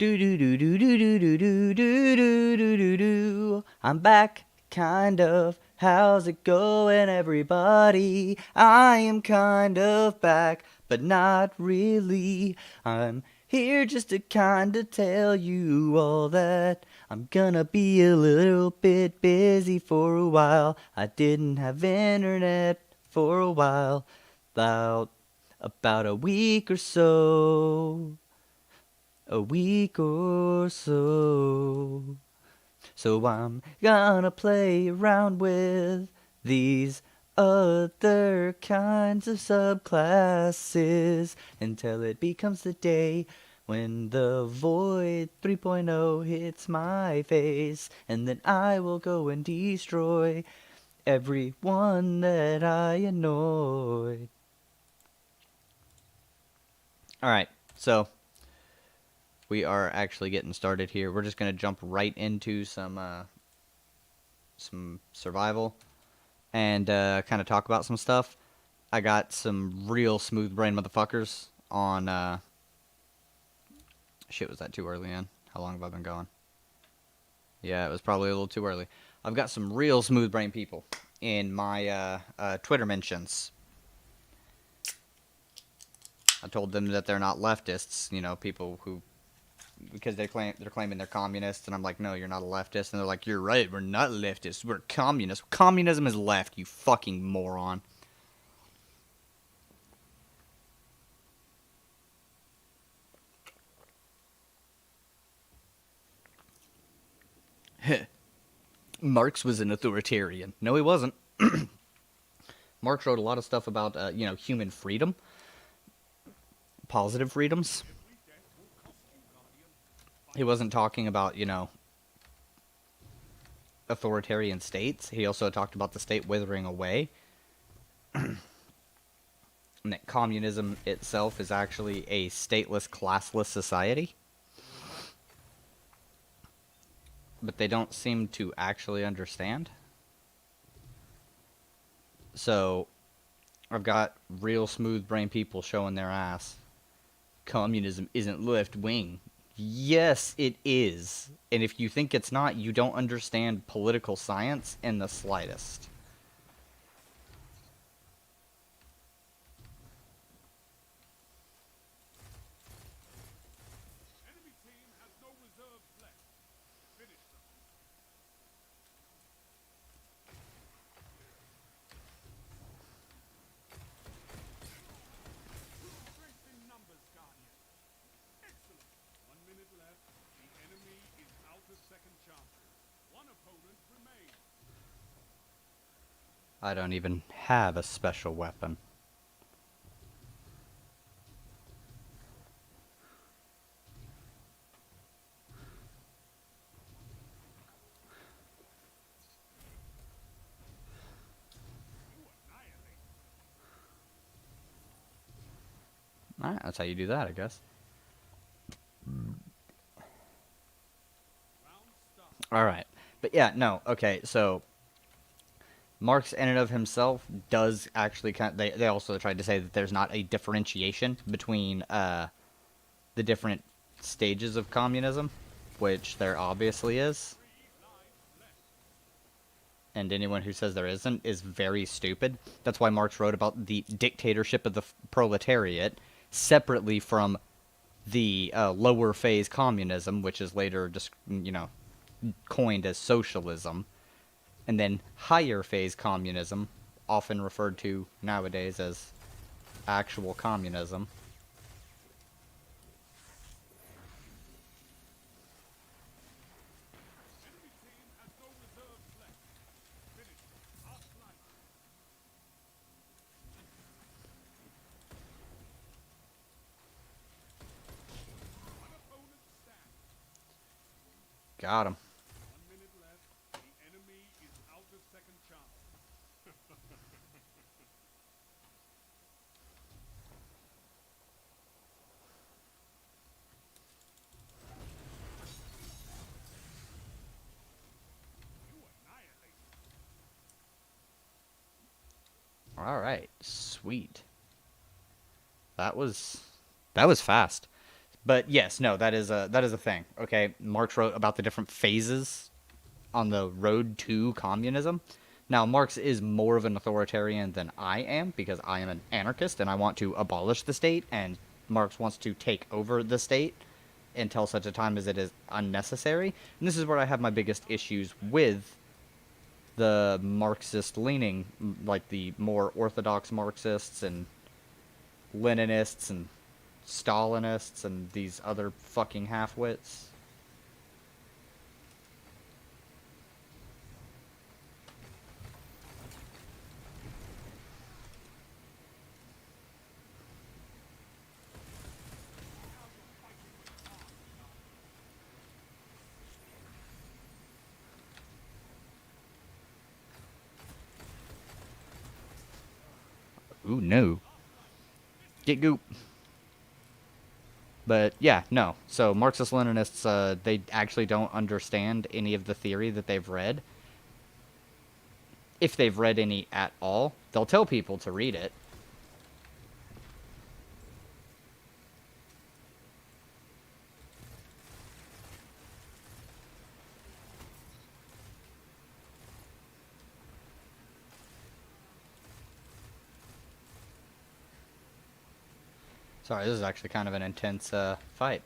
Do do do do do do do do do do do do do. I'm back, kind of. How's it going, everybody? I am kind of back, but not really. I'm here just to kind of tell you all that I'm gonna be a little bit busy for a while. I didn't have internet for a while, about a week or so. A week or so. So I'm gonna play around with these other kinds of subclasses until it becomes the day when the Void 3.0 hits my face, and then I will go and destroy everyone that I annoyed. Alright, so we are actually getting started here. We're just going to jump right into some survival and kind of talk about some stuff. I got some real smooth brain motherfuckers on. Shit, was that too early in? How long have I been going? Yeah, it was probably a little too early. I've got some real smooth brain people in my Twitter mentions. I told them that they're not leftists. You know, people who, because they're claiming they're communists, and I'm like, no, you're not a leftist, and they're like, you're right, we're not leftists, we're communists. Communism is left, you fucking moron. Marx was an authoritarian. No, he wasn't. Marx wrote a lot of stuff about human freedom, positive freedoms. He wasn't talking about authoritarian states. He also talked about the state withering away. And that communism itself is actually a stateless, classless society. But they don't seem to actually understand. So, I've got real smooth brain people showing their ass. Communism isn't left wing. Yes, it is. And if you think it's not, you don't understand political science in the slightest. I don't even have a special weapon. Alright, that's how you do that, I guess. Alright. But yeah, no, okay, so Marx in and of himself does actually they also tried to say that there's not a differentiation between the different stages of communism, which there obviously is. And anyone who says there isn't is very stupid. That's why Marx wrote about the dictatorship of the proletariat separately from the lower phase communism, which is later just coined as socialism, and then higher phase communism, often referred to nowadays as actual communism. Got him. All right, sweet. That was fast. But yes, no, that is a thing. Okay, Marx wrote about the different phases on the road to communism. Now, Marx is more of an authoritarian than I am because I am an anarchist and I want to abolish the state, and Marx wants to take over the state until such a time as it is unnecessary. And this is where I have my biggest issues with the Marxist leaning, like the more orthodox Marxists and Leninists and Stalinists and these other fucking halfwits. Ooh, no. Get goop. But yeah, no. So Marxist-Leninists, they actually don't understand any of the theory that they've read. If they've read any at all, they'll tell people to read it. Sorry, this is actually kind of an intense fight.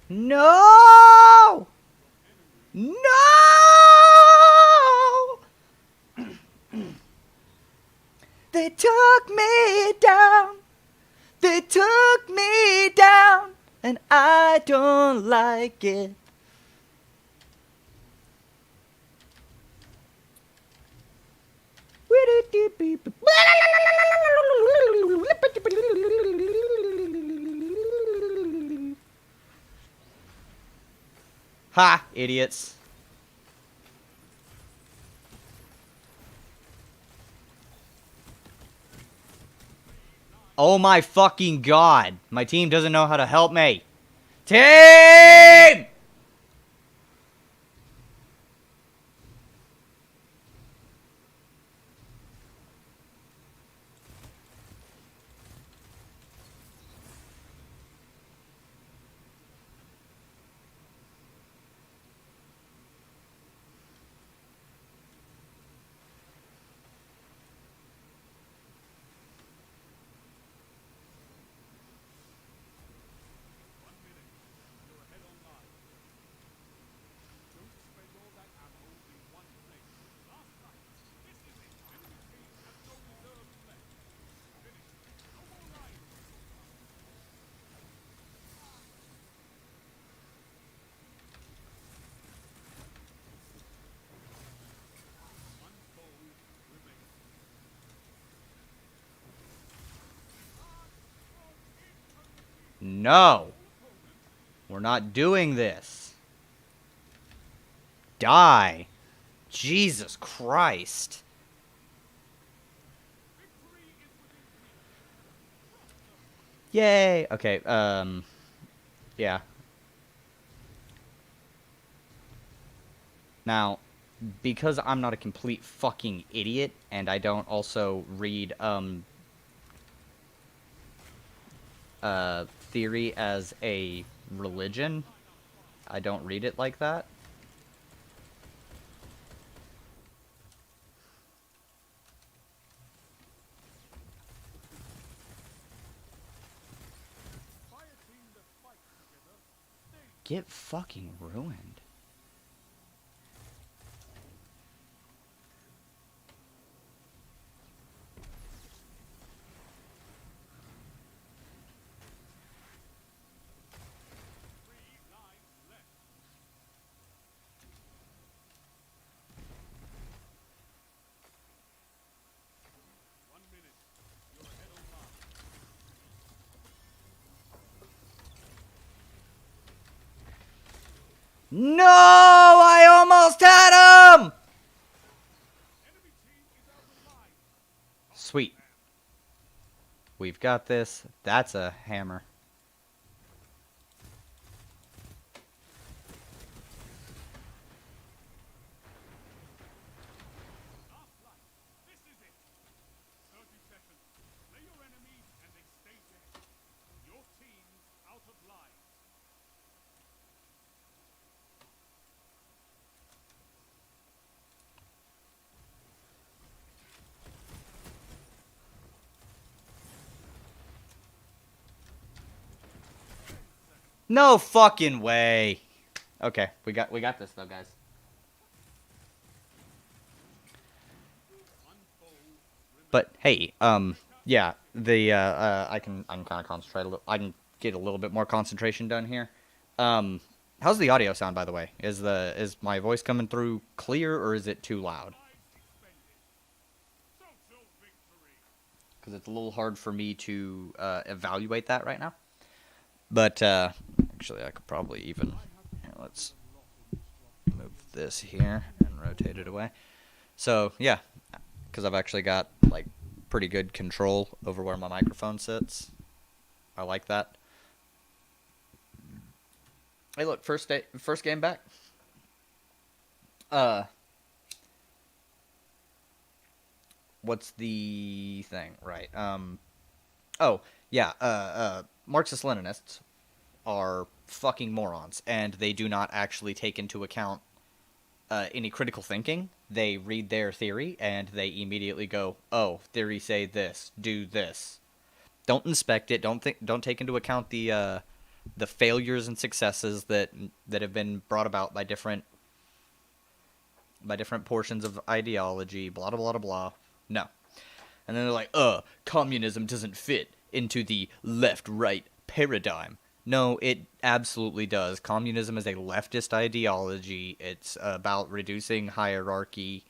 No! No! They took me down. They took me down. And I don't like it. Ha, idiots. Oh my fucking god. My team doesn't know how to help me. Team! No. We're not doing this. Die. Jesus Christ. Yay. Okay, yeah. Now, because I'm not a complete fucking idiot, and I don't also read, theory as a religion, I don't read it like that. Get fucking ruined. No! I almost had him! Sweet. We've got this. That's a hammer. No fucking way. Okay, we got this though, guys. But hey, yeah, I can kind of concentrate a little. I can get a little bit more concentration done here. Um, how's the audio sound, by the way? Is my voice coming through clear or is it too loud? Because it's a little hard for me to evaluate that right now. But actually, I could probably even here, let's move this here and rotate it away. So yeah, because I've actually got like pretty good control over where my microphone sits. I like that. Hey, look, first game back. Uh, what's the thing? Right. Oh yeah. Marxist-Leninists are fucking morons, and they do not actually take into account any critical thinking. They read their theory and they immediately go, "Oh, theory say this, do this." Don't inspect it. Don't take into account the failures and successes that have been brought about by different portions of ideology. Blah blah blah blah. No, and then they're like, communism doesn't fit into the left-right paradigm." No, it absolutely does. Communism is a leftist ideology. It's about reducing hierarchy.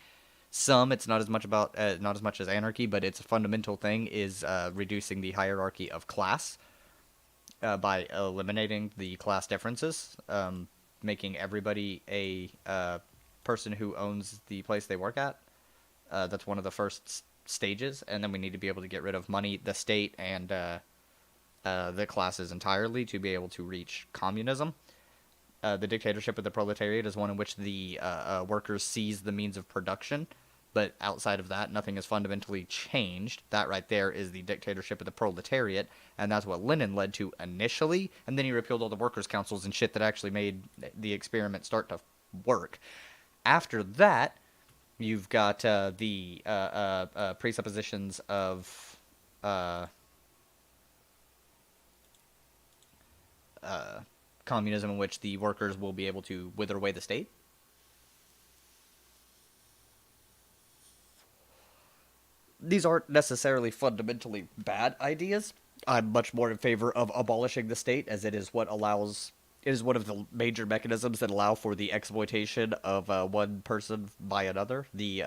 It's not as much as anarchy, but its fundamental thing is reducing the hierarchy of class by eliminating the class differences, making everybody a person who owns the place they work at. That's one of the first stages, and then we need to be able to get rid of money, the state, and the classes entirely to be able to reach communism. The dictatorship of the proletariat is one in which the workers seize the means of production, but outside of that, nothing has fundamentally changed. That right there is the dictatorship of the proletariat, and that's what Lenin led to initially, and then he repealed all the workers' councils and shit that actually made the experiment start to work. After that, you've got the presuppositions of uh, communism in which the workers will be able to wither away the state. These aren't necessarily fundamentally bad ideas. I'm much more in favor of abolishing the state, as it is one of the major mechanisms that allow for the exploitation of one person by another, the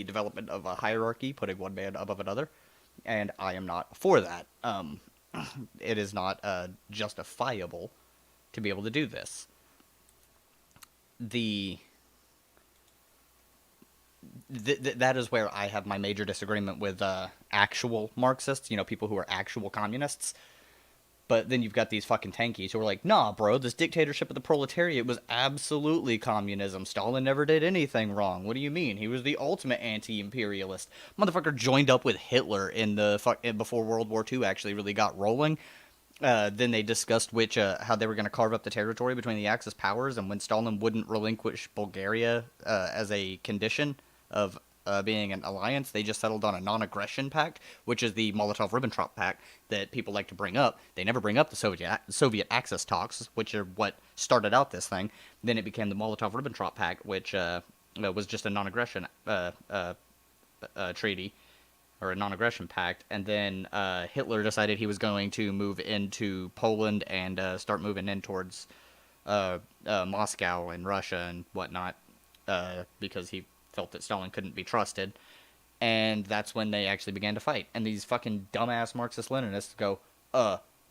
development of a hierarchy, putting one man above another, and I am not for that. It is not justifiable to be able to do this. The that is where I have my major disagreement with actual Marxists, people who are actual communists. But then you've got these fucking tankies who are like, nah, bro, this dictatorship of the proletariat was absolutely communism. Stalin never did anything wrong. What do you mean? He was the ultimate anti-imperialist. Motherfucker joined up with Hitler before World War II actually really got rolling. Then they discussed how they were going to carve up the territory between the Axis powers, and when Stalin wouldn't relinquish Bulgaria as a condition of being an alliance, they just settled on a non-aggression pact, which is the Molotov-Ribbentrop Pact that people like to bring up. They never bring up the Soviet Axis talks, which are what started out this thing. Then it became the Molotov-Ribbentrop Pact, which was just a non-aggression treaty, or a non-aggression pact, and then Hitler decided he was going to move into Poland and start moving in towards Moscow and Russia and whatnot, because he felt that Stalin couldn't be trusted, and that's when they actually began to fight. And these fucking dumbass Marxist-Leninists go,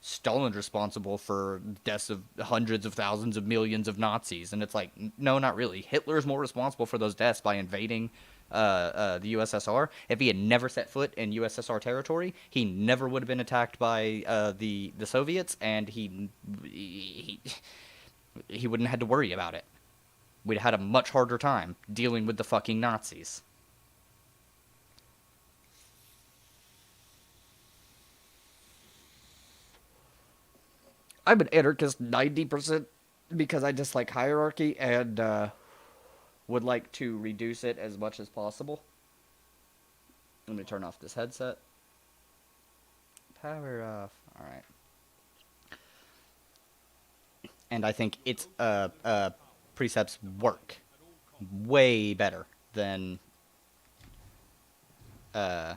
Stalin's responsible for deaths of hundreds of thousands of millions of Nazis. And it's like, no, not really. Hitler's more responsible for those deaths by invading the USSR. If he had never set foot in USSR territory, he never would have been attacked by the Soviets, and he wouldn't have had to worry about it. We'd have had a much harder time dealing with the fucking Nazis. I'm an anarchist 90% because I dislike hierarchy and would like to reduce it as much as possible. Let me turn off this headset. Power off. Alright. and I think its precepts work way better than uh,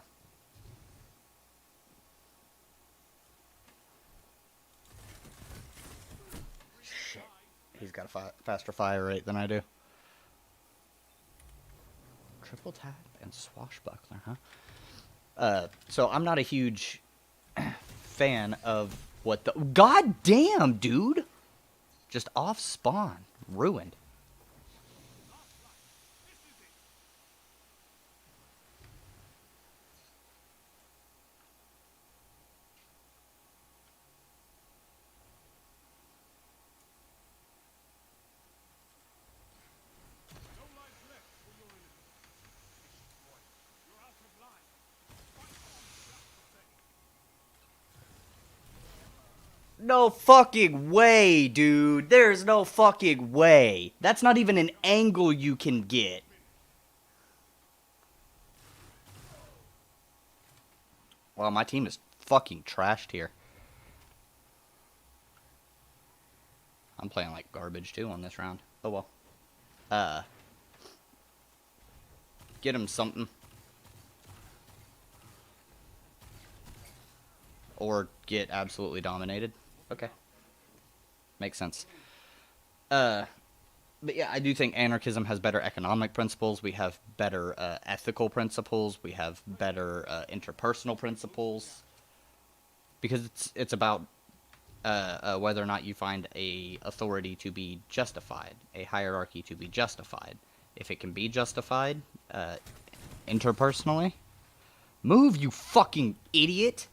shit. He's got a faster fire rate than I do. Triple tap and swashbuckler, huh? So I'm not a huge fan of what the... God damn, dude! Just off spawn. Ruined. No fucking way, dude. There's no fucking way. That's not even an angle you can get. Well, my team is fucking trashed here. I'm playing like garbage too on this round. Oh well. Get him something. Or get absolutely dominated. Okay. Makes sense. But yeah, I do think anarchism has better economic principles. We have better ethical principles. We have better interpersonal principles. Because it's about whether or not you find a authority to be justified, a hierarchy to be justified. If it can be justified interpersonally, move, you fucking idiot!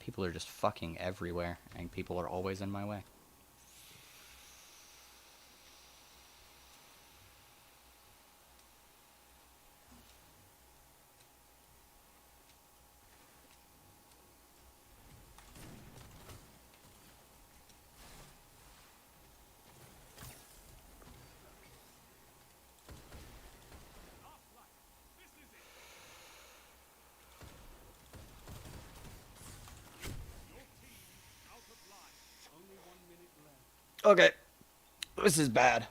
People are just fucking everywhere, and people are always in my way. Okay. This is bad.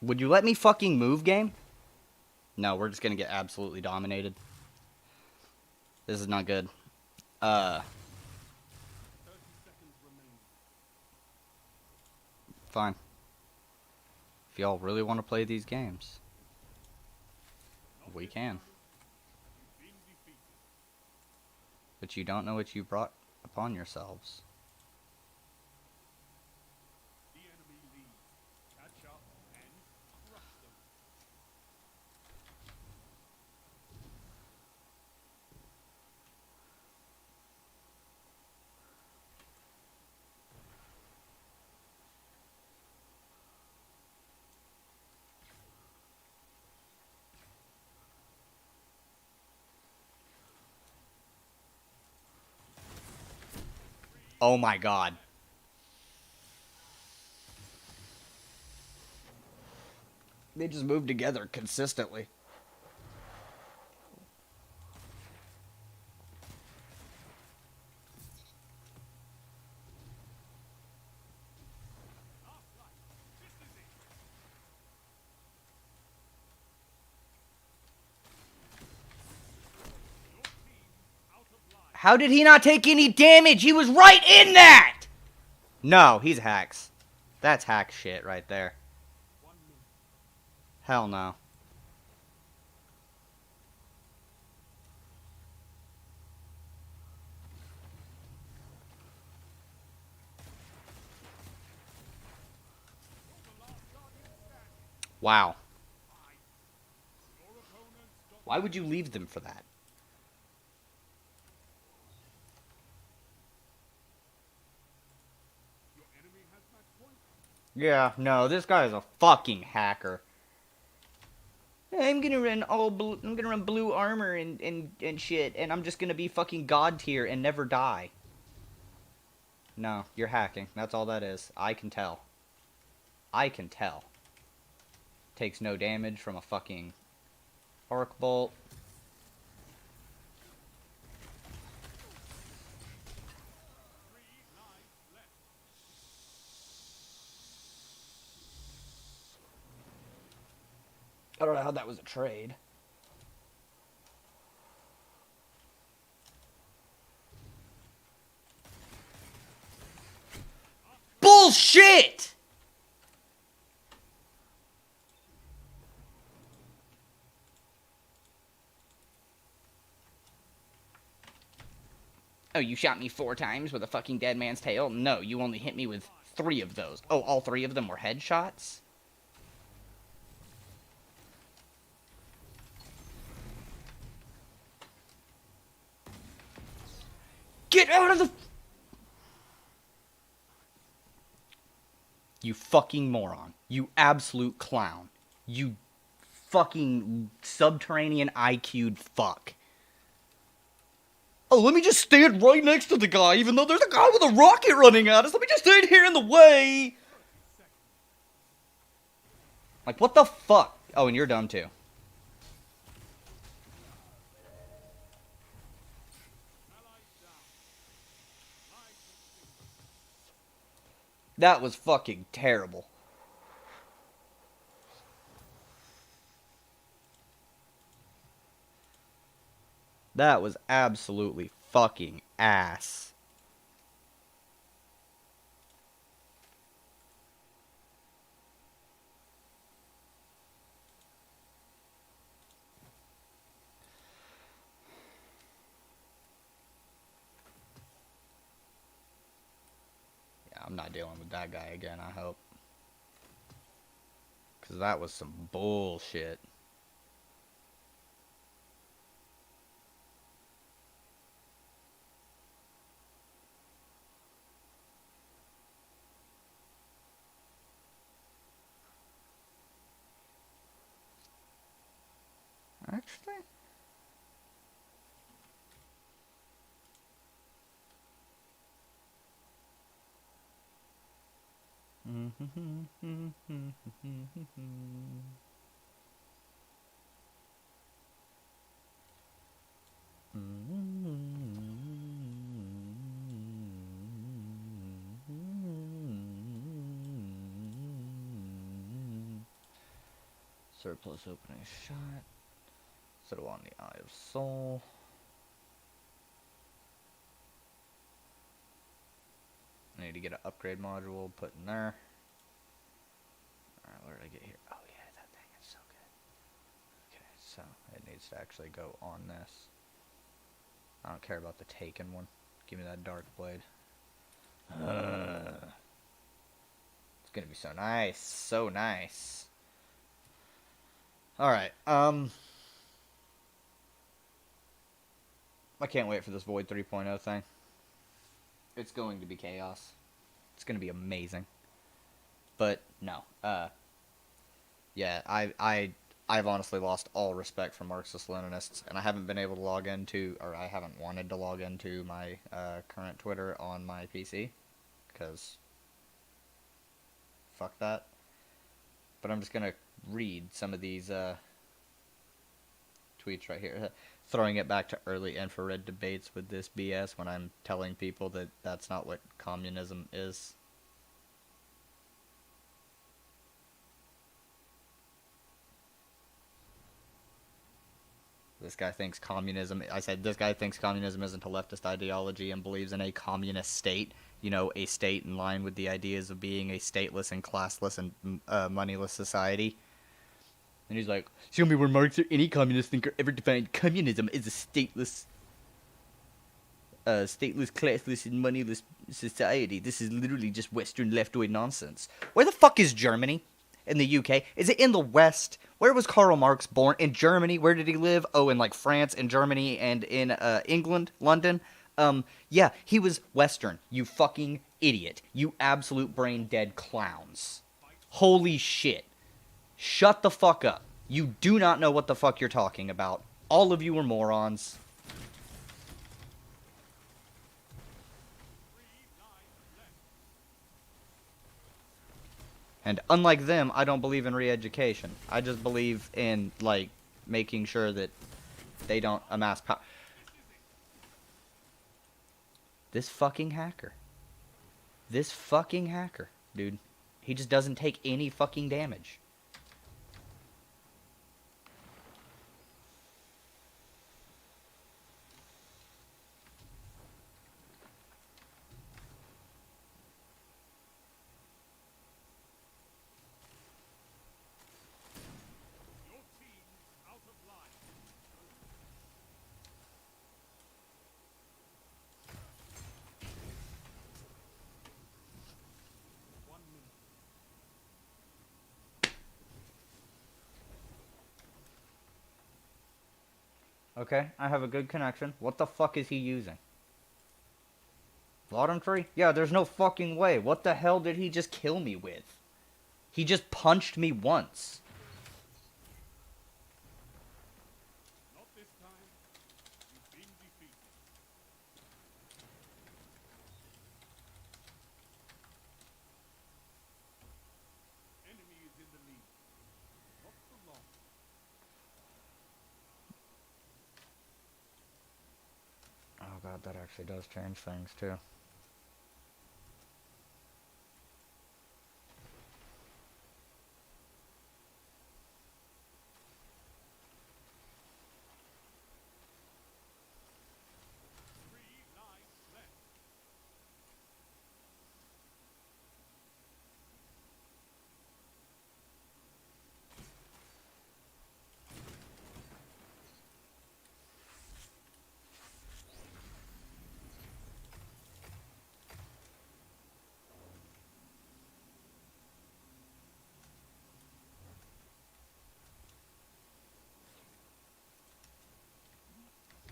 Would you let me fucking move, game? No, we're just gonna get absolutely dominated. This is not good. Fine. If y'all really want to play these games, we can. But you don't know what you brought upon yourselves. Oh my god. They just move together consistently. How did he not take any damage? He was right in that! No, he's hacks. That's hack shit right there. Hell no. Wow. Why would you leave them for that? Yeah, no, this guy is a fucking hacker. I'm gonna run all blue, I'm gonna run blue armor and shit, and I'm just gonna be fucking god tier and never die. No, you're hacking. That's all that is. I can tell. I can tell. Takes no damage from a fucking arc bolt. I don't know how that was a trade. Bullshit! Oh, you shot me 4 times with a fucking dead man's tail? No, you only hit me with 3 of those. Oh, all 3 of them were headshots? Get out of the... You fucking moron. You absolute clown. You fucking subterranean IQ'd fuck. Oh, let me just stand right next to the guy, even though there's a guy with a rocket running at us. Let me just stand here in the way. Like, what the fuck? Oh, and you're dumb too. That was fucking terrible. That was absolutely fucking ass. Yeah, I'm not dealing with that guy again, I hope. Because that was some bullshit. Actually? Surplus opening shot. Settle on the Eye of Soul. I need to get an upgrade module put in there. Alright, where did I get here? Oh yeah, that thing is so good. Okay, so it needs to actually go on this. I don't care about the Taken one. Give me that Dark Blade. It's gonna be so nice. So nice. Alright, I can't wait for this Void 3.0 thing. It's going to be chaos. It's going to be amazing. But no, yeah, I've honestly lost all respect for Marxist-Leninists, and I haven't been able to log into, or I haven't wanted to log into my current Twitter on my PC, because fuck that. But I'm just gonna read some of these tweets right here. Throwing it back to early infrared debates with this BS when I'm telling people that that's not what communism is. This guy thinks communism, I said, this guy thinks communism isn't a leftist ideology and believes in a communist state. You know, a state in line with the ideas of being a stateless and classless and moneyless society. And he's like, show me where Marx or any communist thinker ever defined communism as a stateless, classless, and moneyless society. This is literally just Western leftoid nonsense. Where the fuck is Germany? In the UK? Is it in the West? Where was Karl Marx born? In Germany? Where did he live? Oh, in like France and Germany and in England, London. Yeah, he was Western. You fucking idiot. You absolute brain dead clowns. Holy shit. Shut the fuck up. You do not know what the fuck you're talking about. All of you are morons. And unlike them, I don't believe in re-education. I just believe in, like, making sure that they don't amass power. This fucking hacker. This fucking hacker, dude. He just doesn't take any fucking damage. Okay, I have a good connection. What the fuck is he using? Laudanum tree? Yeah, there's no fucking way. What the hell did he just kill me with? He just punched me once. Not this time. You've been defeated. Enemy is in the lead. Not for long. Oh god, that actually does change things too.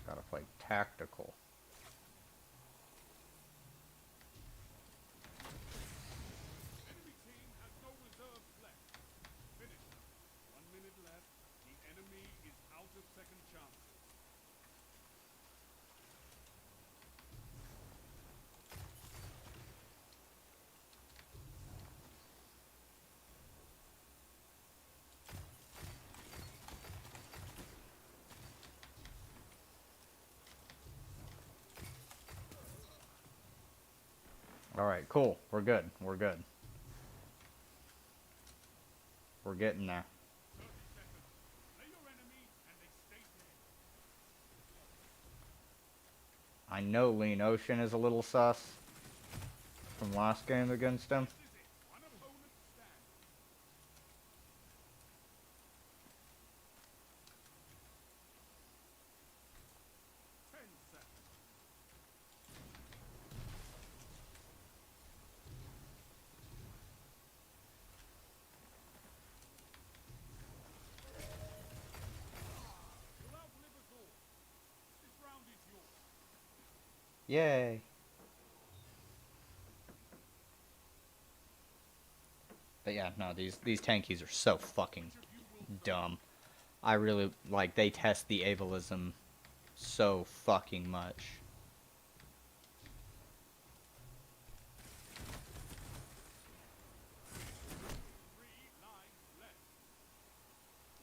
Gotta play tactical. Enemy team has no reserves left. Finish them. 1 minute left. The enemy is out of second chances. Alright, cool. We're good. We're good. We're getting there. 30 seconds. Play your enemy and they stay dead. I know Lean Ocean is a little sus from last game against him. This is it. One opponent stands. 10 seconds. You'll outlive us all. This round is yours. Yay. But yeah, no, these tankies are so fucking dumb. I really, like, they test the ableism so fucking much.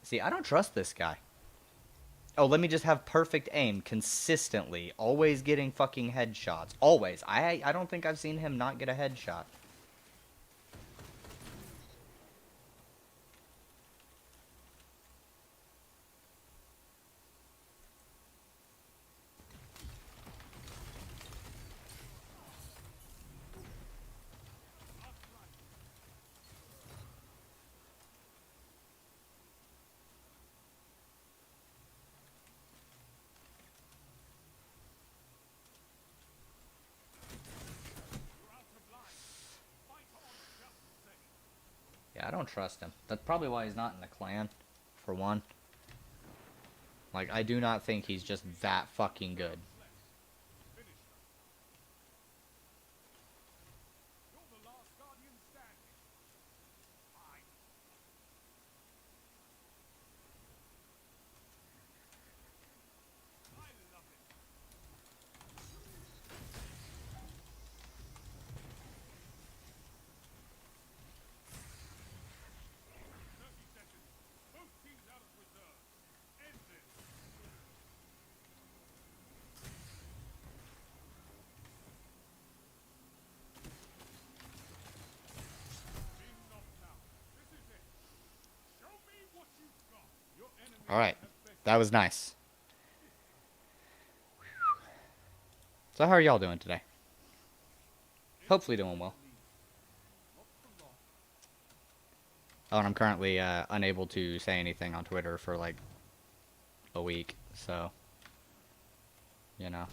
See, I don't trust this guy. Oh, let me just have perfect aim consistently, always getting fucking headshots. Always. I don't think I've seen him not get a headshot. Yeah, I don't trust him. That's probably why he's not in the clan, for one. Like, I do not think he's just that fucking good. All right. That was nice. So how are y'all doing today? Hopefully doing well. Oh, and I'm currently unable to say anything on Twitter for like a week, so you know.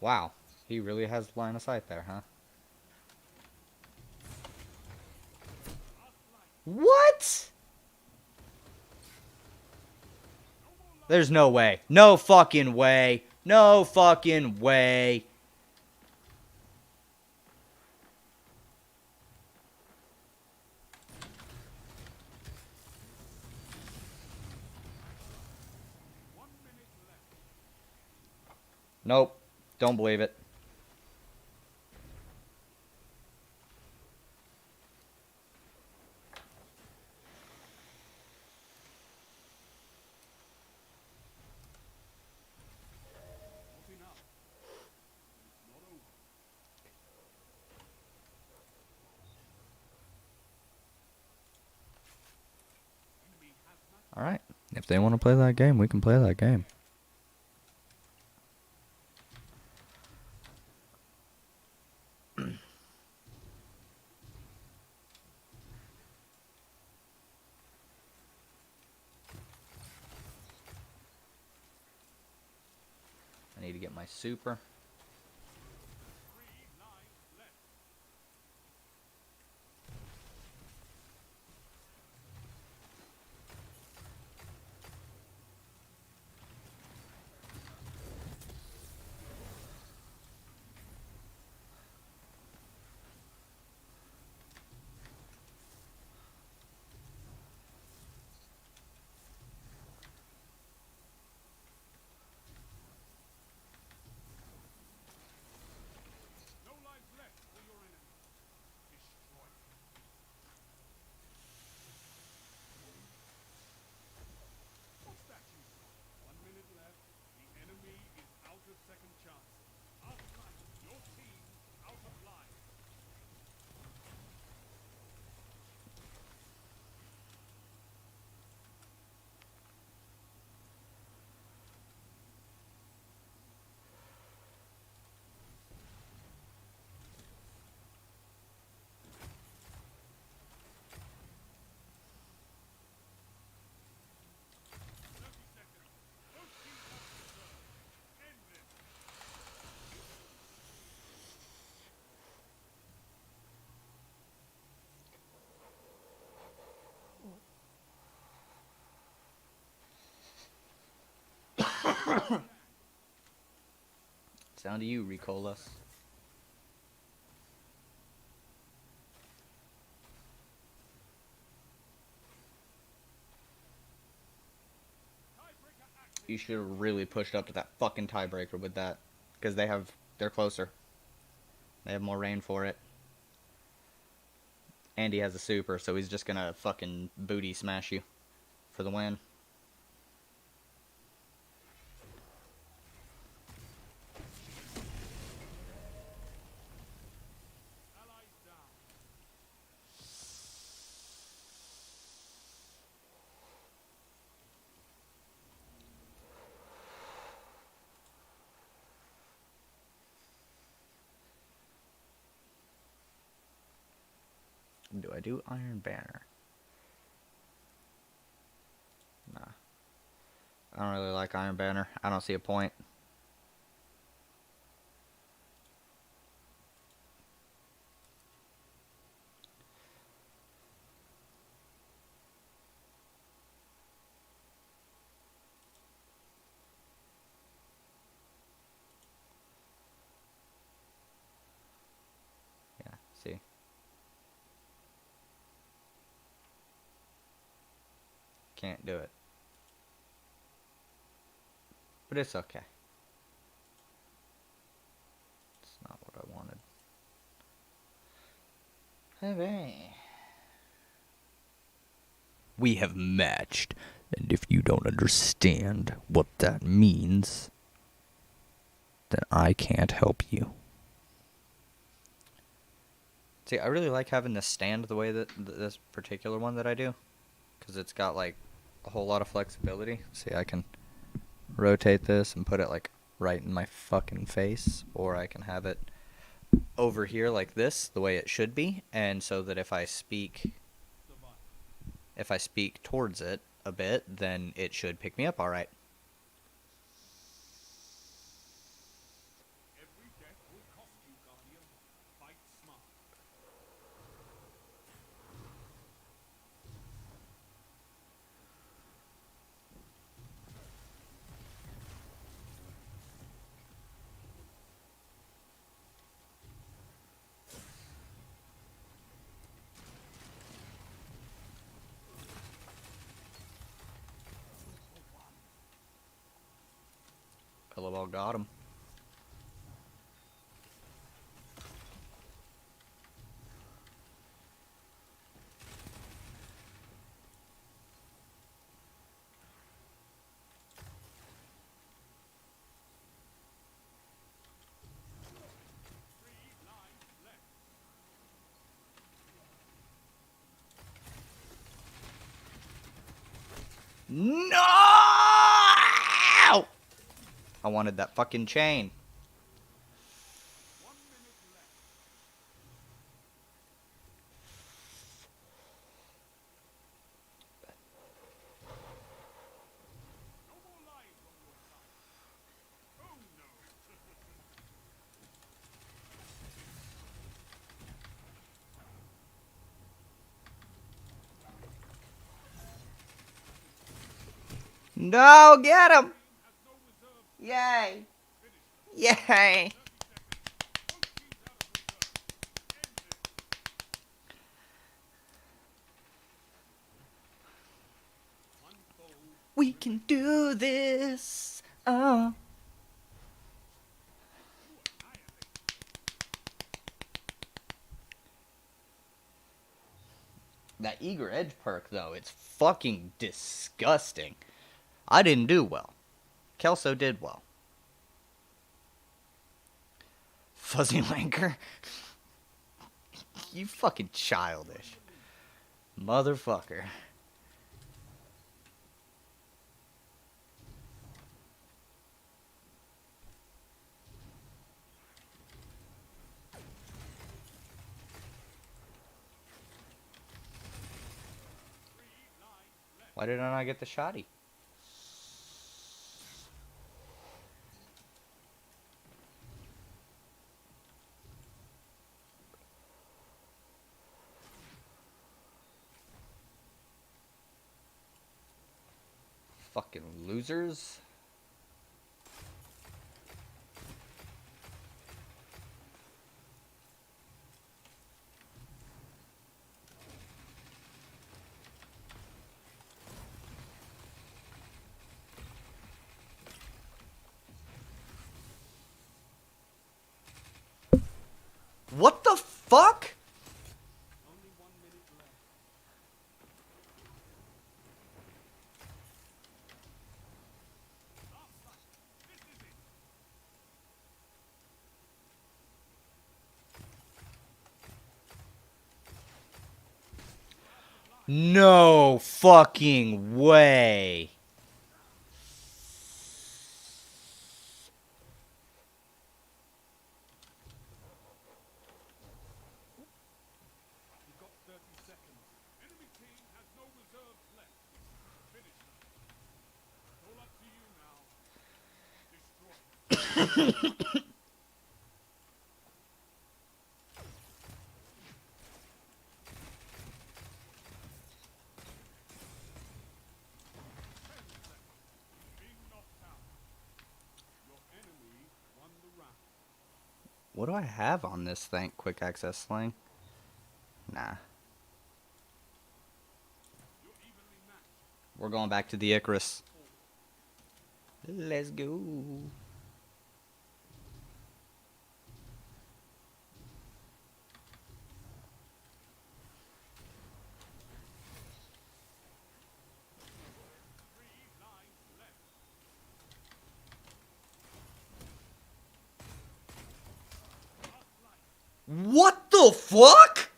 Wow, he really has line of sight there, huh? What? There's no way. No fucking way. No fucking way. Nope. Don't believe it. Alright. If they want to play that game, we can play that game. I need to get my super. It's down to you, Recolas. You should have really pushed up to that fucking tiebreaker with that. Because they're closer. They have more rain for it. And he has a super, so he's just gonna fucking booty smash you for the win. Do I do Iron Banner? Nah. I don't really like Iron Banner. I don't see a point. Yeah, see. Can't do it. But it's okay. It's not what I wanted. Alright. We have matched, and if you don't understand what that means, then I can't help you. See, I really like having this stand the way that this particular one that I do, because it's got like a whole lot of flexibility. See, I can rotate this and put it like right in my fucking face, or I can have it over here like this, the way it should be, and so that if I speak towards it a bit, then it should pick me up all right. Every death will cost you, Guardian. Fight smart. Pillow ball got him. No! I wanted that fucking chain. 1 minute left. No more lives on your side. Oh no. No, get him! Has no reserves. Yay! Finish them. Yay! 30 seconds. Both teams out of reserve. End it. Unfold. We can do this. Oh. Annihilate. That eager edge perk, though, it's fucking disgusting. I didn't do well. Kelso did well. Fuzzy Lanker? You fucking childish. Motherfucker. Why did I not get the shotty? Fucking losers. What the fuck? Only 1 minute left. Last fight. This is it. No fucking way. You've got 30 seconds. Enemy team has no reserves left. Finish them. It's all up to you now. Destroy them. Being knocked out. Your enemy won the round. What do I have on this thing? Quick access sling? Nah. You're evenly matched. We're going back to the Icarus. Let's go. What the fuck?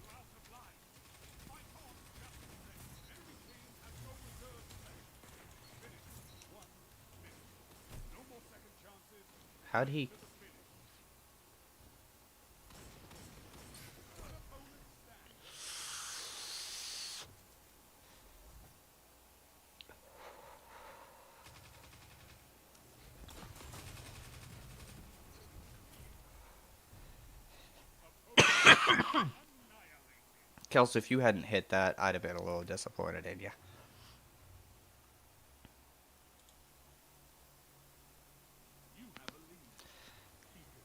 You're out of line. Fight on, just the same. Enemy team has no reserves left. Finish. 1 minute. No more second chances. How'd Fight he? to the finish. An opponent stands. Opponent annihilated. Kelsey, if you hadn't hit that, I'd have been a little disappointed in you. You have a lead. Keep it.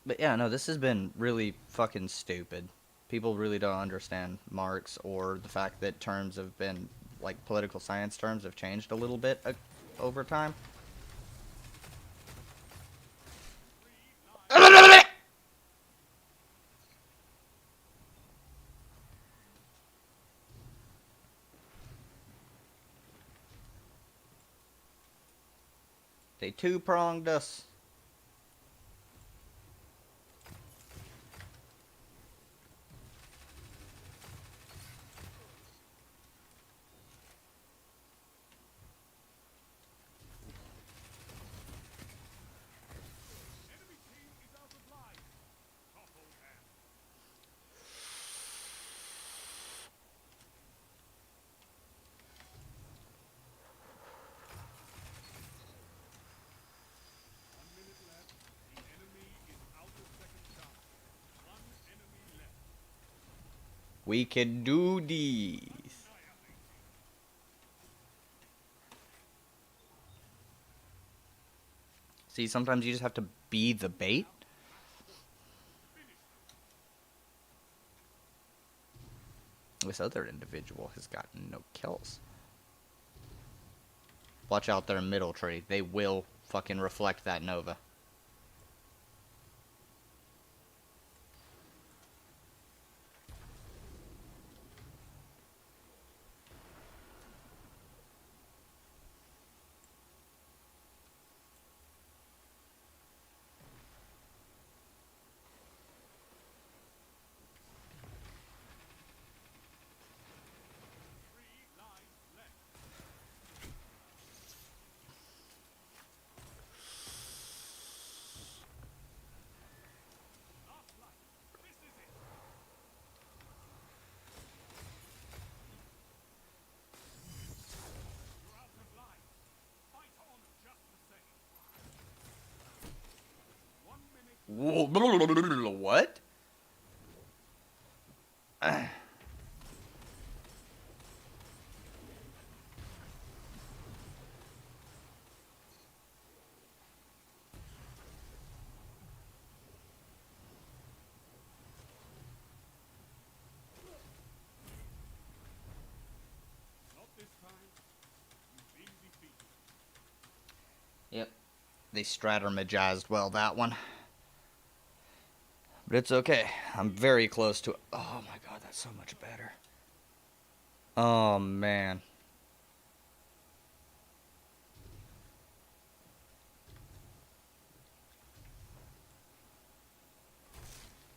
But yeah, no, this has been really fucking stupid. People really don't understand Marx or the fact that terms have been, like, political science terms have changed a little bit over time. They two-pronged us. Enemy team is out of line. Topple them. One minute left. The enemy is out of second chances. One enemy left. We can do these. Annihilated. See, sometimes you just have to be the bait. Match point. Finish them. This other individual has gotten no kills. Watch out their middle tree. They will fucking reflect that Nova. Three lives left. Last life. This is it. You're out of line. Fight on just the same. 1 minute. What? Not this time. You've been defeated. Yep. They strategized well, that one. But it's okay. I'm very close to it. Oh my god, that's so much better. Oh man.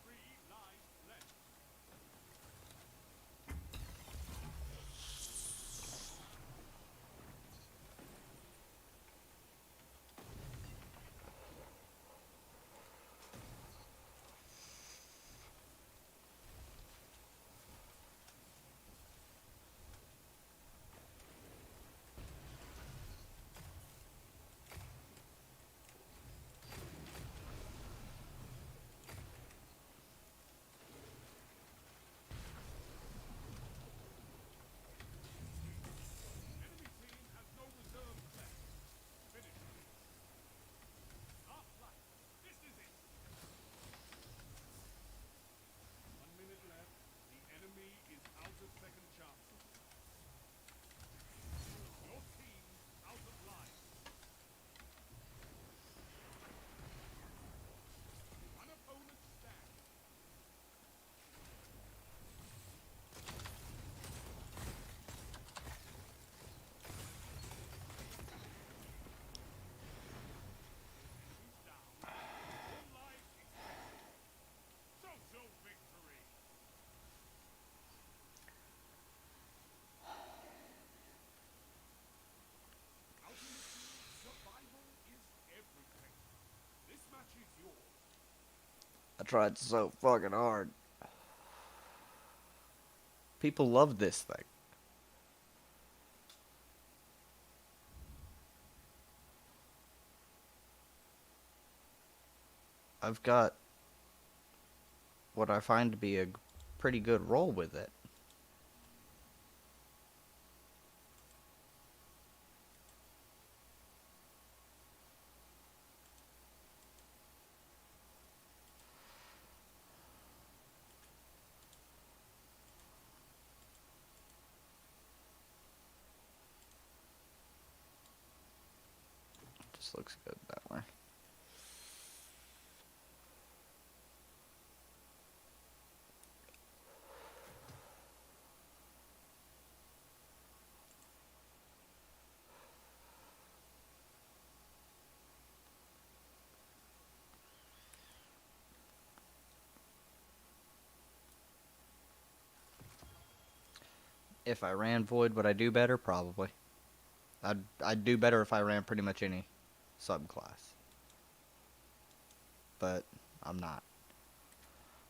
Three lives left. tried so fucking hard. People love this thing. I've got what I find to be a pretty good roll with it. Just looks good that way. If I ran Void, would I do better? Probably. I'd do better if I ran pretty much any subclass. But I'm not.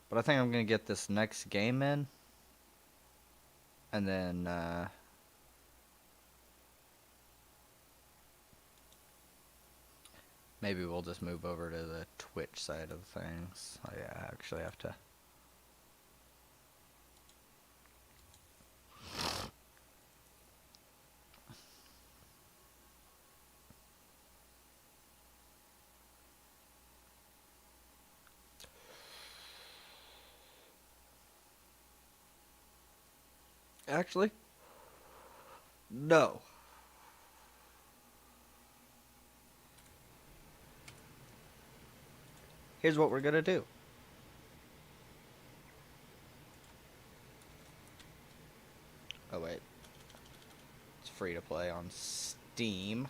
But I think I'm going to get this next game in. And then, maybe we'll just move over to the Twitch side of things. Oh yeah, I actually have to. Actually, no. Here's what we're gonna do. Oh wait. It's free to play on Steam.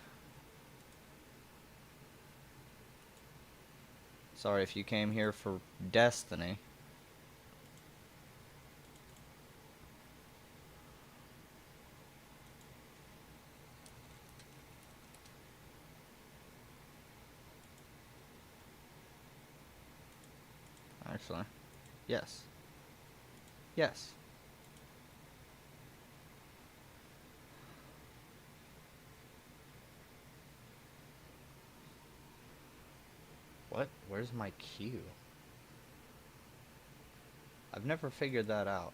Sorry if you came here for Destiny. Actually, yes. Yes. What? Where's my queue? I've never figured that out.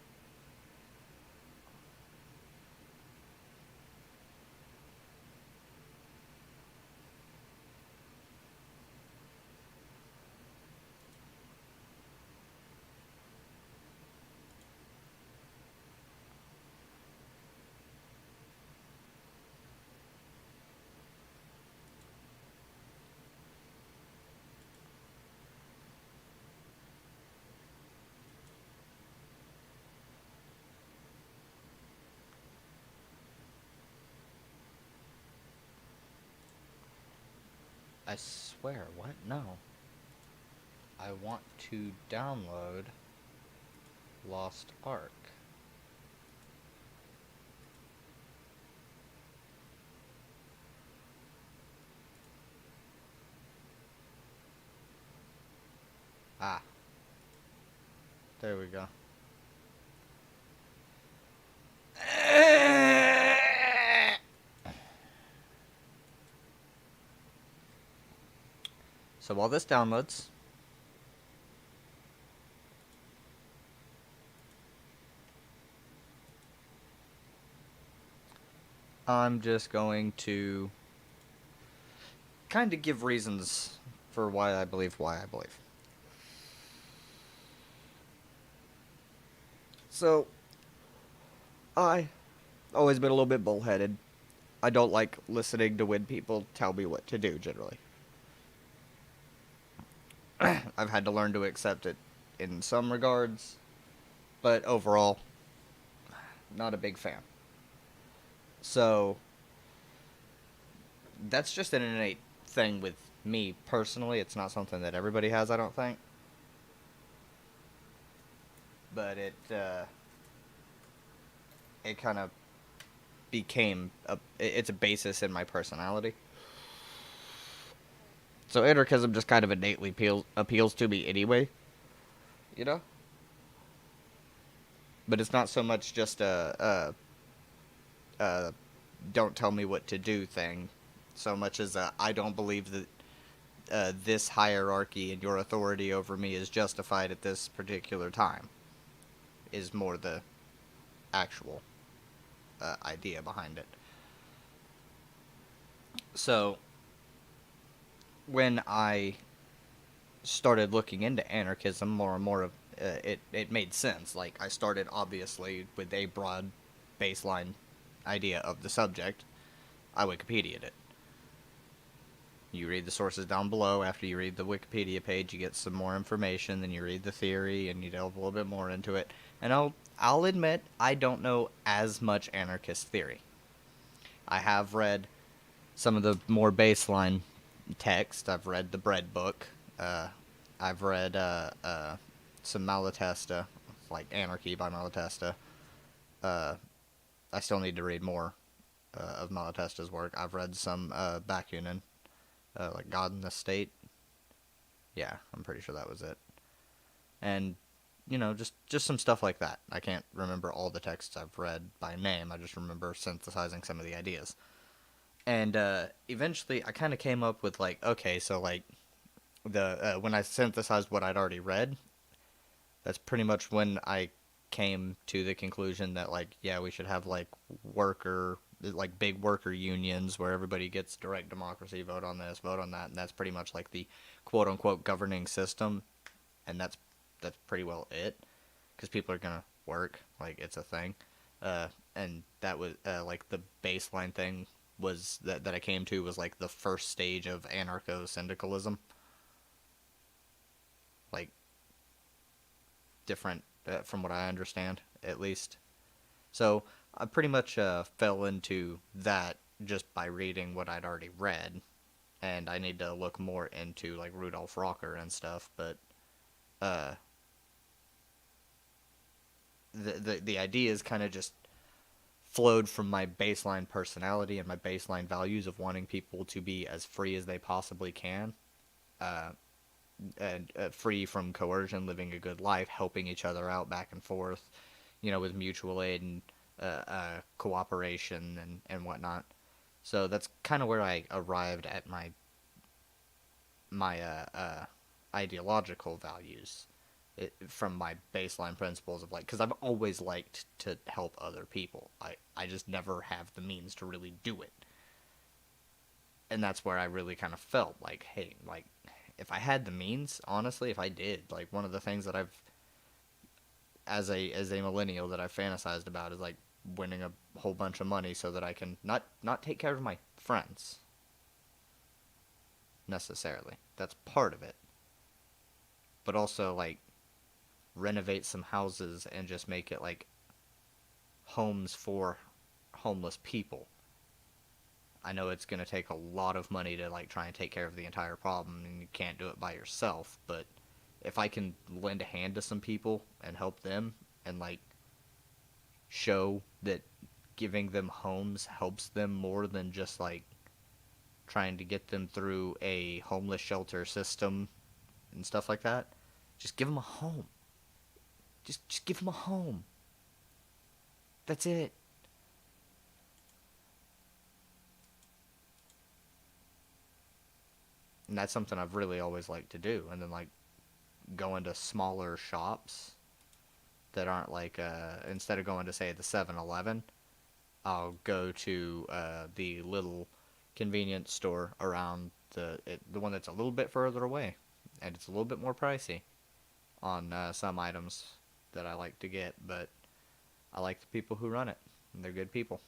I swear, what? No. I want to download Lost Ark. Ah. There we go. So while this downloads, I'm just going to kind of give reasons for why I believe. So, I always been a little bit bullheaded. I don't like listening to when people tell me what to do, generally. I've had to learn to accept it in some regards, but overall, not a big fan. So, that's just an innate thing with me personally. It's not something that everybody has, I don't think. But it kind of became it's a basis in my personality. So anarchism just kind of innately appeals to me anyway. you know. But it's not so much just a don't tell me what to do thing, so much as a I don't believe that this hierarchy and your authority over me is justified at this particular time. Is more the actual idea behind it. So when I started looking into anarchism more and more, it made sense. Like I started obviously with a broad baseline idea of the subject. I Wikipedia'd it. You read the sources down below. After you read the Wikipedia page, you get some more information. Then you read the theory, and you delve a little bit more into it. And I'll admit I don't know as much anarchist theory. I have read some of the more baseline text. I've read the Bread Book. Uh, I've read some Malatesta, like Anarchy by Malatesta. Uh, I still need to read more of Malatesta's work. I've read some Bakunin, like God in the State. Yeah, I'm pretty sure that was it. And just some stuff like that. I can't remember all the texts I've read by name. I just remember synthesizing some of the ideas. And eventually, I kind of came up with like, okay, so like the when I synthesized what I'd already read, that's pretty much when I came to the conclusion that like, yeah, we should have like big worker unions where everybody gets direct democracy, vote on this, vote on that, and that's pretty much like the quote unquote governing system, and that's pretty well it, because people are gonna work, like it's a thing, and that was like the baseline thing was that I came to was like the first stage of anarcho syndicalism, like different from what I understand at least. So I pretty much fell into that just by reading what I'd already read, and I need to look more into like Rudolf Rocker and stuff. But uh, the ideas kind of just flowed from my baseline personality and my baseline values of wanting people to be as free as they possibly can, uh, and free from coercion, living a good life, helping each other out back and forth, with mutual aid and cooperation and whatnot. So that's kind of where I arrived at my ideological values, from my baseline principles of like, because I've always liked to help other people. I just never have the means to really do it, and that's where I really kind of felt like, hey, like if I had the means, honestly, if I did, like one of the things that I've as a millennial that I've fantasized about is like winning a whole bunch of money so that I can not take care of my friends necessarily. That's part of it. But also like renovate some houses and just make it like homes for homeless people. I know it's going to take a lot of money to like try and take care of the entire problem, and you can't do it by yourself, but if I can lend a hand to some people and help them and like show that giving them homes helps them more than just like trying to get them through a homeless shelter system and stuff like that, just give them a home. Just give them a home. That's it. And that's something I've really always liked to do. And then like go into smaller shops that aren't like instead of going to say the 7-Eleven, I'll go to the little convenience store around the one that's a little bit further away, and it's a little bit more pricey on some items that I like to get, but I like the people who run it, and they're good people.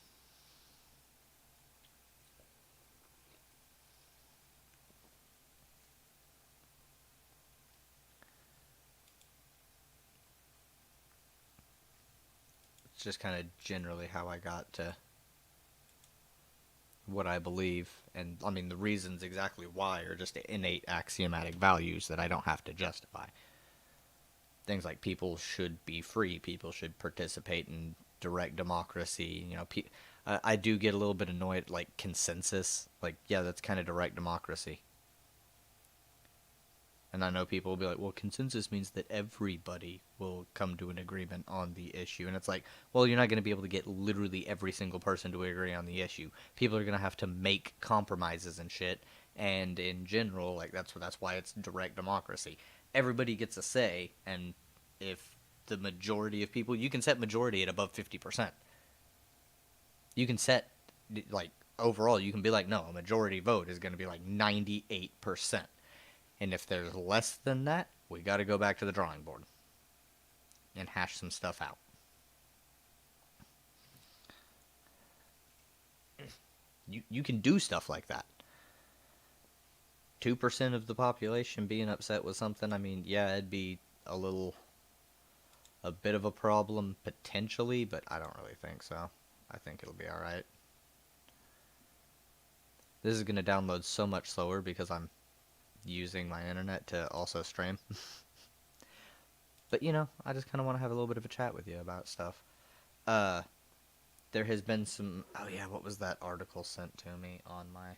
It's just kind of generally how I got to what I believe, and I mean the reasons exactly why are just innate axiomatic values that I don't have to justify. Things like people should be free, people should participate in direct democracy. I do get a little bit annoyed, like consensus. Like, yeah, that's kind of direct democracy. And I know people will be like, well, consensus means that everybody will come to an agreement on the issue. And it's like, well, you're not going to be able to get literally every single person to agree on the issue. People are going to have to make compromises and shit. And in general, like that's why it's direct democracy. Everybody gets a say, and if the majority of people, you can set majority at above 50%. You can set like overall, you can be like, no, a majority vote is going to be like 98%. And if there's less than that, we got to go back to the drawing board and hash some stuff out. You can do stuff like that. 2% of the population being upset with something, I mean, yeah, it'd be a bit of a problem potentially, but I don't really think so. I think it'll be alright. This is going to download so much slower because I'm using my internet to also stream. But, I just kind of want to have a little bit of a chat with you about stuff. Uh, there has been some... Oh, yeah, what was that article sent to me on my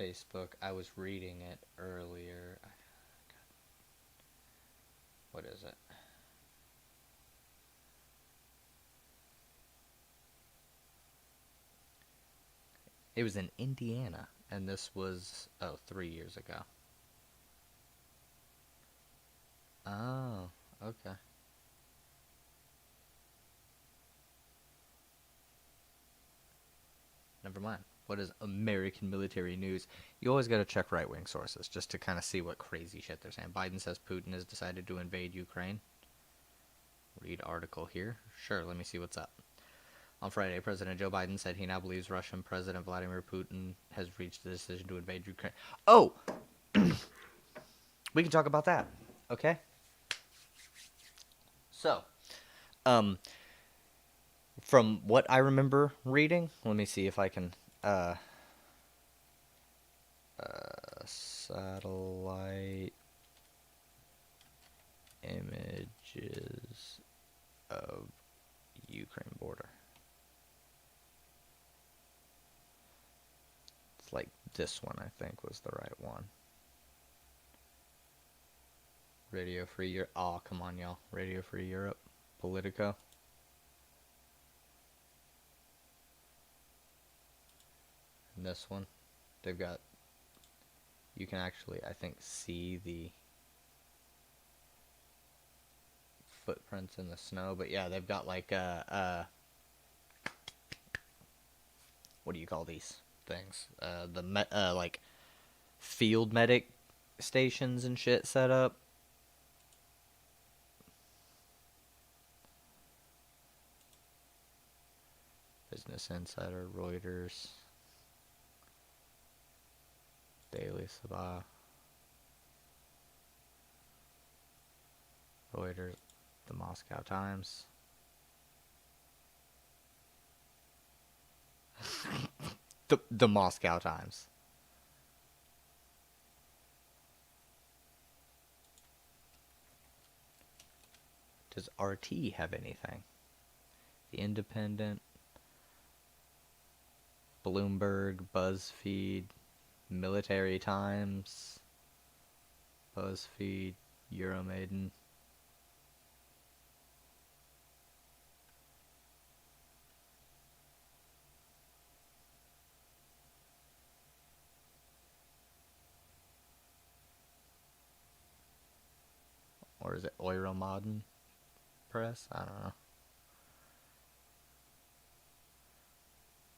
Facebook? I was reading it earlier. What is it? It was in Indiana, and this was, 3 years ago. Oh, okay. Never mind. What is American military news? You always got to check right-wing sources just to kind of see what crazy shit they're saying. Biden says Putin has decided to invade Ukraine. Read article here. Sure, let me see what's up. On Friday, President Joe Biden said he now believes Russian President Vladimir Putin has reached the decision to invade Ukraine. Oh! We can talk about that. Okay? So, um, from what I remember reading, let me see if I can, satellite images of Ukraine border. It's like this one, I think, was the right one. Radio Free Europe. Oh, come on, y'all. Radio Free Europe. Politico. And this one. They've got... You can actually, I think, see the footprints in the snow. But yeah, they've got like, what do you call these things? Like, field medic stations and shit set up. Business Insider, Reuters, Daily Sabah, Reuters, the Moscow Times. the Moscow Times. Does RT have anything? The Independent, Bloomberg, BuzzFeed, Military Times, BuzzFeed, Euromaiden. Or is it Euromodern Press? I don't know.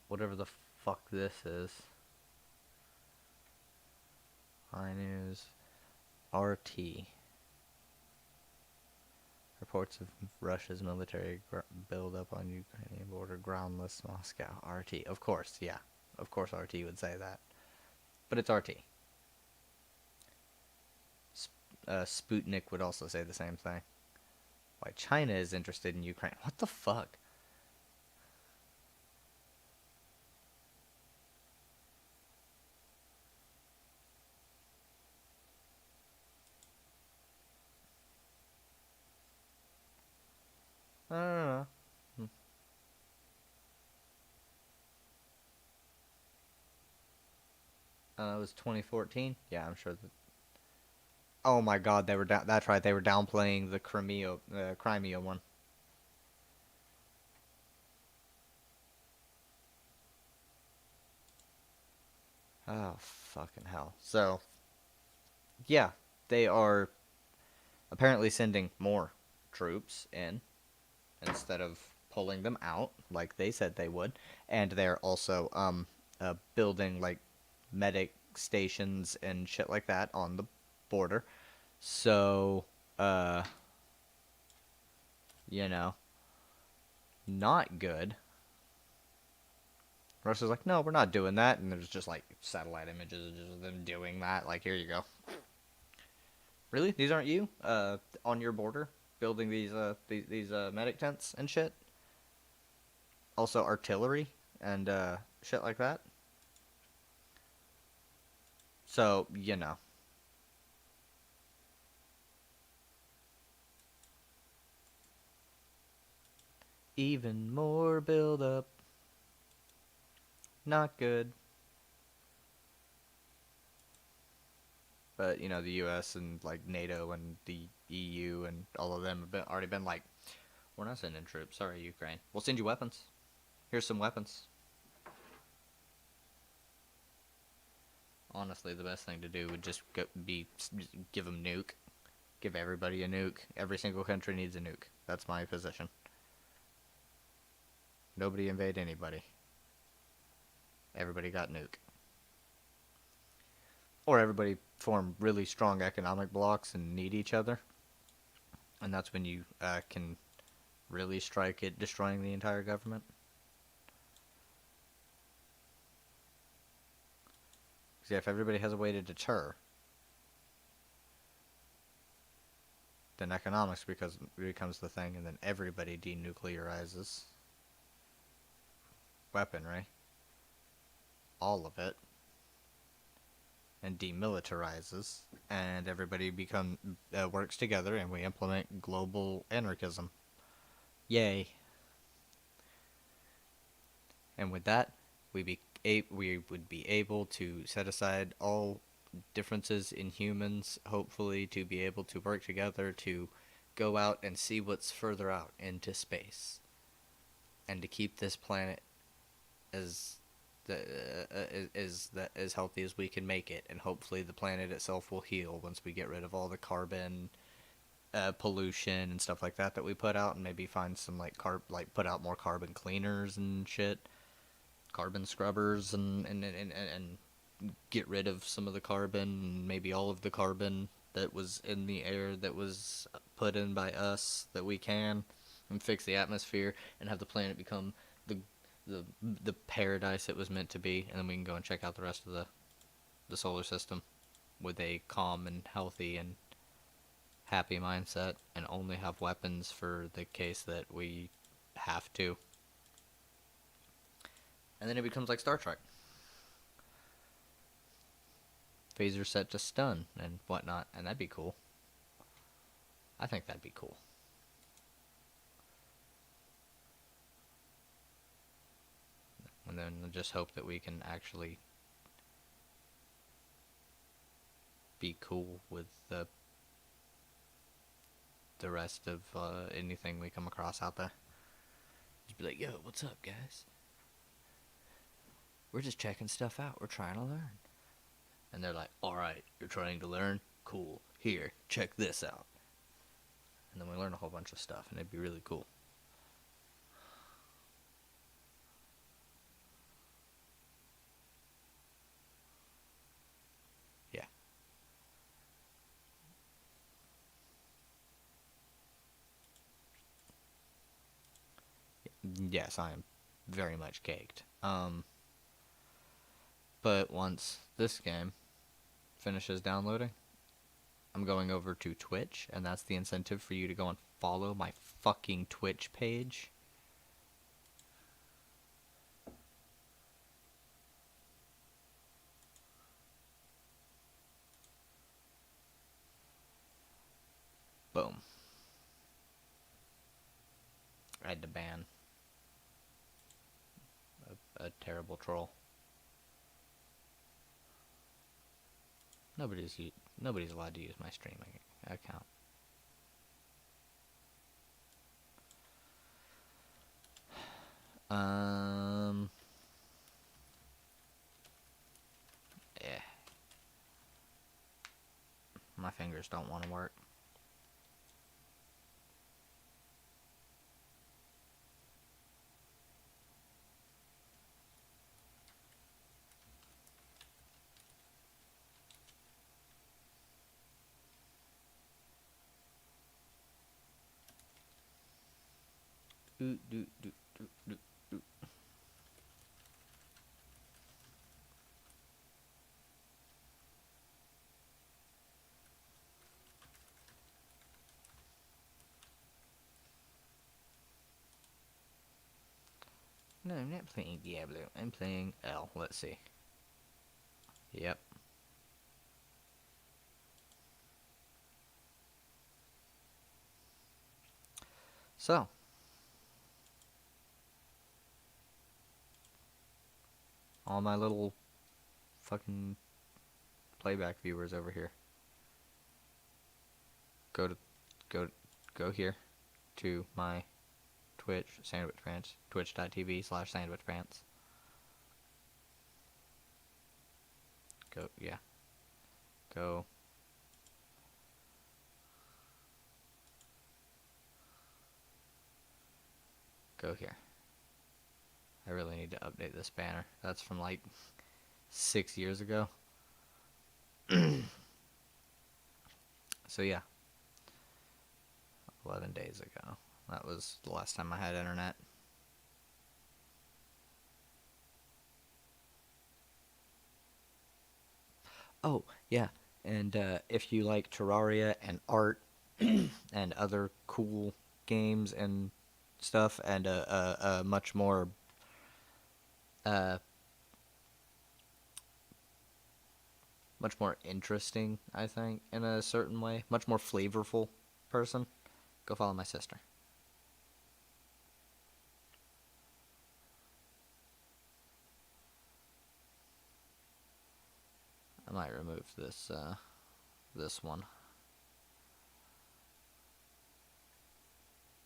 Whatever the fuck this is. High News. RT. Reports of Russia's military buildup on Ukrainian border, groundless Moscow. RT. Of course, yeah. Of course RT would say that. But it's RT. Sputnik would also say the same thing. Why China is interested in Ukraine. What the fuck? I don't know. It was 2014. Yeah, I'm sure that Oh my God, they were that's right. They were downplaying the Crimea one. Oh fucking hell. So yeah, they are apparently sending more troops in instead of pulling them out like they said they would, and they're also building like medic stations and shit like that on the border. So uh, you know, not good. Russia's like, no, we're not doing that, and there's just like satellite images of just them doing that. Like, here you go. Really? These aren't you? On your border, building these medic tents and shit. Also artillery and shit like that. So even more build up. Not good. But the U.S. and like NATO and the EU and all of them have already been like, we're not sending troops. Sorry, Ukraine. We'll send you weapons. Here's some weapons. Honestly, the best thing to do would just give them nuke. Give everybody a nuke. Every single country needs a nuke. That's my position. Nobody invade anybody. Everybody got nuke. Or everybody form really strong economic blocks and need each other. And that's when you can really strike at destroying the entire government. Because if everybody has a way to deter, then economics becomes the thing, and then everybody denuclearizes weaponry, all of it, and demilitarizes, and everybody works together, and we implement global anarchism. Yay! And with that, we would be able to set aside all differences in humans, hopefully to be able to work together to go out and see what's further out into space, and to keep this planet as as healthy as we can make it, and hopefully the planet itself will heal once we get rid of all the carbon pollution and stuff like that we put out, and maybe find some put out more carbon cleaners and shit, carbon scrubbers, and get rid of some of the carbon, maybe all of the carbon that was in the air that was put in by us that we can, and fix the atmosphere and have the planet become the the paradise it was meant to be, and then we can go and check out the rest of the solar system with a calm and healthy and happy mindset, and only have weapons for the case that we have to. And then it becomes like Star Trek. Phaser set to stun and whatnot, and that'd be cool. I think that'd be cool. And then just hope that we can actually be cool with the rest of anything we come across out there. Just be like, yo, what's up, guys? We're just checking stuff out. We're trying to learn. And they're like, alright, you're trying to learn? Cool. Here, check this out. And then we learn a whole bunch of stuff, and it'd be really cool. Yeah. Yes, I am very much caked. But once this game finishes downloading, I'm going over to Twitch, and that's the incentive for you to go and follow my fucking Twitch page. Boom. I had to ban a terrible troll. Nobody's Nobody's allowed to use my streaming account. Um, yeah. My fingers don't want to work. Do, do, do, do, do, do. No, I'm not playing Diablo. I'm playing L. Let's see. Yep. So, all my little fucking playback viewers over here. Go to go go here to my Twitch, Sandwich Pants, twitch.tv/Sandwich Pants. Go, yeah. Go. Go here. I really need to update this banner. That's from like 6 years ago. So yeah, 11 days ago. That was the last time I had internet. Oh, yeah. And if you like Terraria and art and other cool games and stuff, and a uh, much more interesting, I think, in a certain way, much more flavorful person, go follow my sister. I might remove this one.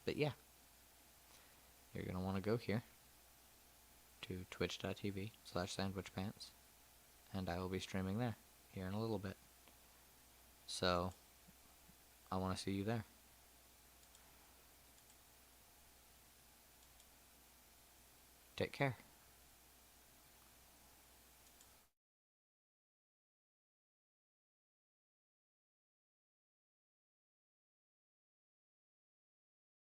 But yeah, you're gonna want to go here to twitch.tv/sandwichpants, and I will be streaming there here in a little bit. So I want to see you there. Take care.